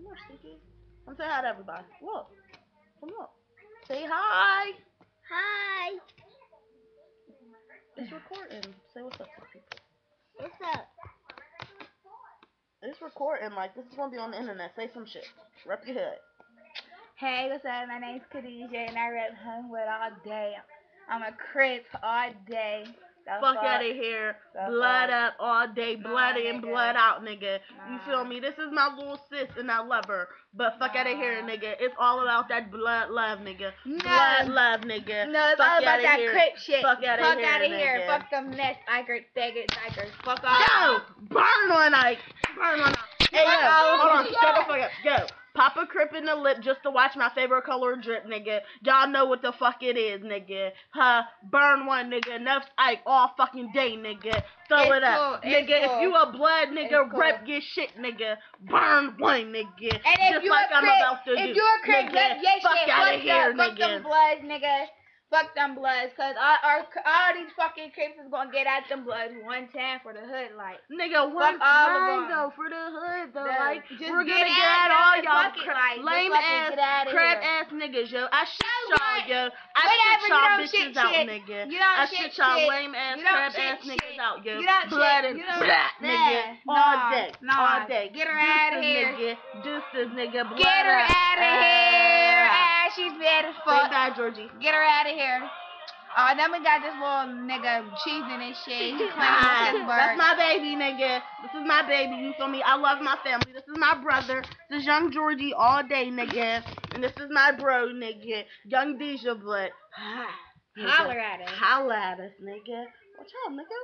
more, Sticky. Come say hi to everybody. Look. Come up. Say hi. Hi. It's recording. Say what's up to the people. What's up? It's recording. Like, this is going to be on the internet. Say some shit. Rep your head. Hey, what's up? My name's Khadijah, and I rep Homewood all day. I'm a Crip all day. Fuck out of here. Blood up all day. Blood in, blood out, nigga. You feel me? This is my little sis, and I love her. But fuck out of here, nigga. It's all about that blood love, nigga. Blood love, nigga. No, it's fuck all about that here. Crip shit. Fuck out of here. Fuck them nest Ikers, daggers, dikers. Fuck all. Yo! Burn one, Ike. Burn one, Ike. Hey, yo. Hold on. Shut the fuck up. Yo. Pop a Crip in the lip just to watch my favorite color drip, nigga. Y'all know what the fuck it is, nigga. Huh? Burn one, nigga. Enough Ike all fucking day, nigga. Throw it up. Nigga, if you a blood nigga, rep your shit, nigga. Burn one, nigga. And if just you like a I'm Crip, about to do. if you a Crip, nigga, rep your fuck shit. out of here, Fuck nigga. them bloods, nigga. Fuck them bloods, cause all these fucking Crips is gonna get at them bloods one time for the hood, like. Nigga, one time though for the hood though, like we're gonna get at all y'all lame ass, crap ass niggas, yo. I shit y'all, yo. I shit y'all bitches out, nigga. I shit y'all lame ass, crap ass niggas out, yo. Blood and blah, nigga, all day. Get her out of here. Nigga. Deuces, nigga. Blood Get her out of here. She's bad as fuck. Say bye, Georgie. Get her out of here. Oh, then we got this little nigga cheesing and shit. He claiming That's my baby, nigga. This is my baby, you feel me? I love my family. This is my brother. This is young Georgie all day, nigga. And this is my bro, nigga. Young Deja Blood. Holler at us. Holler at us, nigga. What's up, nigga?